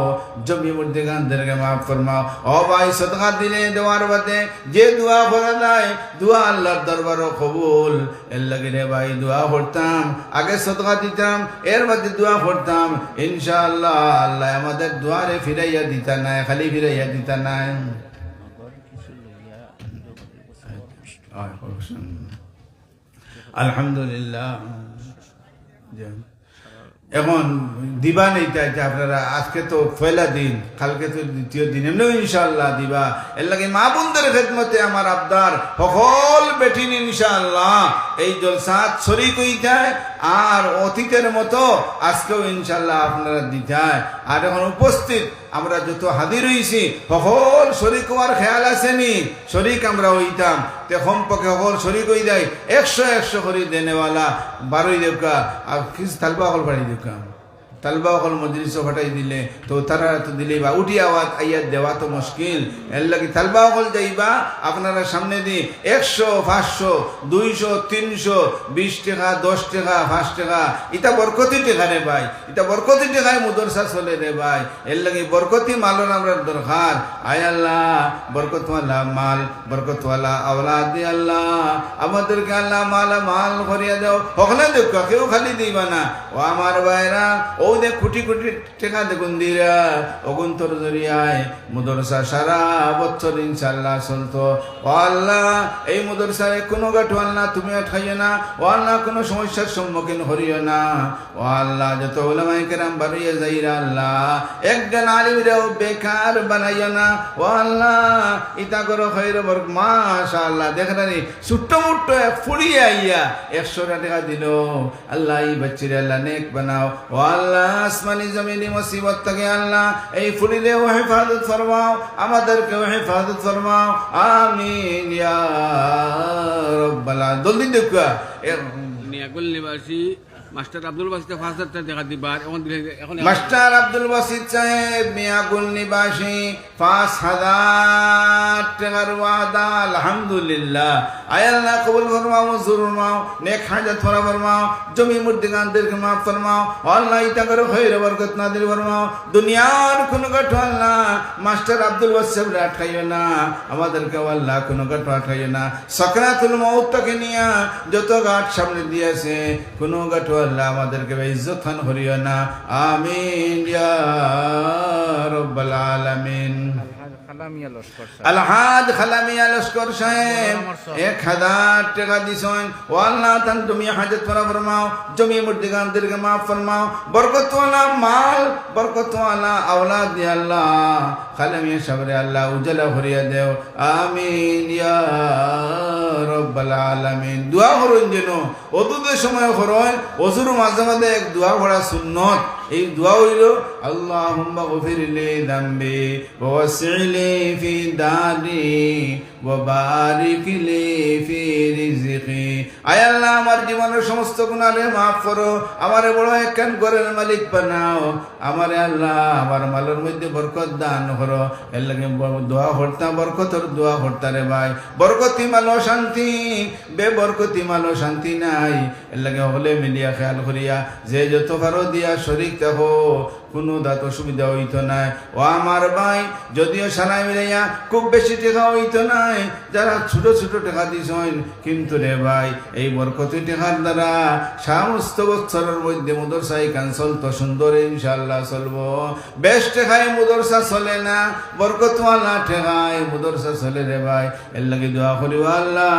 জমি মুর্দিগানদেরকে মাফ ফরমাও। ও ভাই, সদকা দিলে দেওয়ার বাদে যে দোয়া করা যায়, দোয়া আল্লাহর দরবারও কবুল। এর লাগে রে ভাই দোয়া করতাম, আগে সদকা দিতাম, এর মধ্যে দোয়া করতাম, ইনশাআল্লাহ আল্লাহ আমাদের দোয়ারে ফিরাইয়া দিতা নাই, খালি ফিরাইয়া দিতা নাই। আলহামদুলিল্লাহ। এখন দিবা নেইতা এটা আপনারা, আজকে তো পয়লা দিন, কালকে তো দ্বিতীয় দিন, এমনি ইনশাআল্লাহ দিবা। এর লাগে মা বোনদের খেদমতে আমার আবদার সকল বেটিন ইনশাআল্লাহ এই জলসাত শরীক হইতায় আর অতীতের মতো আজকেও ইনশাল্লাহ আপনারা দিতায়। আর এখন উপস্থিত আমরা যত হাজির হইছি সকল শরীক হওয়ার খেয়াল আসেনি, শরীক আমরা হইতাম তে কমপক্ষে সকল শরীক হই যায় 100 করে দেনেওয়ালা বারোই দেবকা আর কিছু তালবা হল বাড়ি দেবকা তালবা হল মজলিস হটাই দিলে তো তারা তো দিলে বা উঠি আওয়াজ আইয়া দেওয়া তো মুশকিল, এর লাগি তালবা হল যাইবা আপনারা সামনে দিয়ে 100, 500, 200, 300, 20 টাকা, 10 টাকা, 5 টাকা ইটা বরকতি টাকা রে ভাই, ইটা বরকতি টাকায় মুদরসা চলে রে ভাই। এর লাগি বরকতি মালর আমরা দরকার। আয় আল্লাহ বরকতওয়ালা মাল, বরকতওয়ালা আওলাদ দি আল্লাহ আমাদেরকে আল্লাহ মালা মাল করিয়া দাও। সকলে দেখো কেউ খালি দিবা না। ও আমার ভাইরা ও দে কোটি কোটি টাকা দেখুন দিরা অগুন তোর জরিয়ায় মুদরসা সারা বছর ইনশাল্লাহ চলতো। ও আল্লাহ এই মুদরসারে কোনো গাঠো আল্লাহ তুমি আঠাইও না। ও আল্লাহ কোনো সমস্যার সম্মুখীন হরিও না। ও আল্লাহ যত উলামায়ে কেরাম বাড়িয়ে যাইরা আল্লাহ একজন আলিমরাও বেকার বানাইও না। ও আল্লাহ ইতা করো খৈর বরক মাশাআল্লাহ দেখরানি ছোট্ট মুট্ট ফুড়িয়ে আইয়া 100 টাকা দিল। আল্লাহ এই বাচ্চারে আল্লাহ নেক বানাও। ও আল্লাহ আসমানি জমিনি মুসিবত থেকে আল্লাহ এই ফুড়িলেও হেফাজত ফরমাও, আমাদেরকেও হেফাজত ফরমাও। আমিন ইয়া রাব্বাল আলামিন। জলদি দেখবা নিয়াগল নিবাসী মাস্টার আব্দুল বাসিত 5,000 টাকা দিবার এখন মাস্টার আব্দুল বাসিত সাহেব মিয়াগুল নিবাসী 5,000 টাকার ওয়াদা আলহামদুলিল্লাহ। আয় আল্লাহ কবুল ফরমাও, মঞ্জুর ফরমাও, নেক হাজাত ফরা ফরমাও, জমি মুর্দিগানদেরকে মাফ ফরমাও। আল্লাহ ইতা করে খৈর বরকত নাদিল ফরমাও। দুনিয়ার কোনো গাঠো আল্লাহ মাস্টার আব্দুল বাসিত আটকাইও না, আমাদেরকে আল্লাহ কোনো গাঠো আটকাইও না। সাকরাতুল মউতকে নিয়া যত গাঠ সামনে দিয়েছে কোনো গাঠো আল্লাহ আমাদেরকে ইজ্জত খান করিও না। আমিন ইয়া রাব্বাল আলামিন। খালামিয়া লস্কর আলহাজ খালামিয়া লস্কর সাহেব 1,000 টাকা দিছেন। ও আল্লাহ তান তুমি হাজত ফরা ফরমাও, জমি মুর্দিগানদেরকে মাফ ফরমাও। বরকতওয়ালা মাল, বরকতওয়ালা আওলাদ দি আল্লাহ খালামিয়া সাবরে আল্লাহ উজালা ভরিয়া দেও। আমিন ইয়া রাব্বাল আলামিন। দোয়া করুন যেন ওদুদের সময় করুন, ওজুর মাঝে মাঝে এক দোয়া পড়া সুন্নত। এই দোয়া হইল আল্লাহুম্মা গফিরলি যামবি ওয়া ওয়াসি'লি ফি দারি ওয়া বারিকলি ফি রিজকি। আয় আল্লাহ আমার জীবনের সমস্ত গুনাহকে মাফ করো, আমারে বড় একখান ঘরের মালিক বানাও। আমারে আল্লাহ আমার মালের মধ্যে বরকত দান করো। এর লাগে দোয়া করতাম, বরকতের দোয়া করতা রে ভাই। বরকতি মালো শান্তি, বেবরকতি মালো শান্তি নাই। এর লাগে হলে মিলিয়া খেয়াল করিয়া যে যত পারো দিয়া শরীক দেখো কোনো দাঁত অসুবিধা হইতো নাই। ও আমার ভাই যদিও সানাই মিলাইয়া খুব বেশি টাকা হইতো নাই, যারা ছোট ছোট টাকা দিছেন কিন্তু রে ভাই এই বরকতি টাকার দ্বারা সমস্ত বছরের মধ্যে মুদরসাই কান চলতো সুন্দর ইনশাআল্লাহ চলবো। বেশ টাকায় মুদরসা চলে না, বরকতওয়ালা টাকায় মুদরসা চলে রে ভাই। এর লাগে দোয়া করি আল্লাহ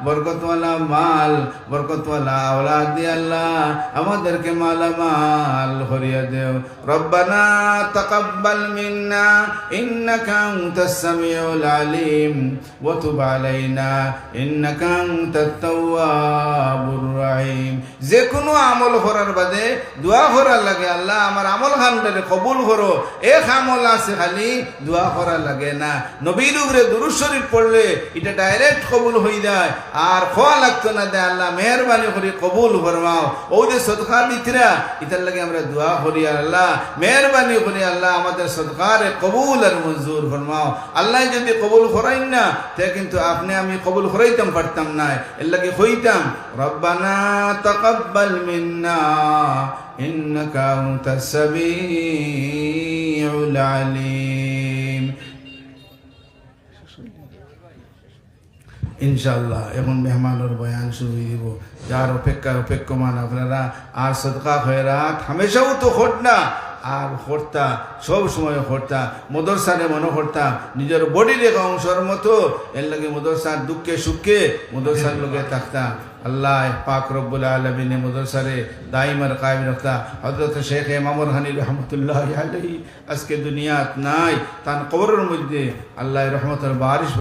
বরকতওয়ালা মাল, বরকতওয়ালা আওলাদ দি আল্লাহ আমাদেরকে মালামাল করিয়া দেও। রব্বানা তাকাব্বাল মিন্না ইন্নাকা আনতাস সামিউল আলিম ওয়া তুব আলাইনা ইন্নাকা আনতাত তাওয়াবুর রহিম। যে কোনো আমল করার বাদে দোয়া করার লাগে আল্লাহ আমার আমল খানটারে কবুল করো। এক আমল আছে খালি দোয়া করার লাগে না। নবীর উপরে দুরূদ শরীফ পড়লে এটা ডাইরেক্ট কবুল হয়ে যায় আর খোয়া লাগতো না। দে আল্লাহ মেহরবানি করে কবুল ফরমাও। ও যে সদকা দিতরা এটার লাগে আমরা দোয়া করি আল্লাহ মেহরবানি করে আল্লাহ আমাদের সদকারে কবুল আর মঞ্জুর ফরমাও। আল্লাহ যদি কবুল করাইন না তে কিন্তু আপনি আমি কবুল করাইতাম পারতাম না। এর লাগে হইতাম রব্বানা তাকাব্বাল মিন্না ইন্নাকা আনতাস সামিউল আলিম। ইনশাআল্লাহ এখন মেহমানের বয়ান শুরু হয়ে দিব। যার অপেক্ষমান আপনারা আর সদকা খয়রাত হামেশাও তো খোট না আর হরতা সব সময় হরতা মদরসারে মনে করতা নিজের বডির এক অংশের মতো। এর লাগে মদরসার দুঃখে সুখে মদরসার লোকে থাকতা। আল্লাহ পাক রব্বুল আলামিন মদরসারে দাইমার কায়েম রাখতা। হযরত শেখ মামুর হানি রহমতুল্লাহ আলাইহি আজকে দুনিয়াত নাই, তার কবরের মধ্যে আল্লাহ রহমতের বারিশ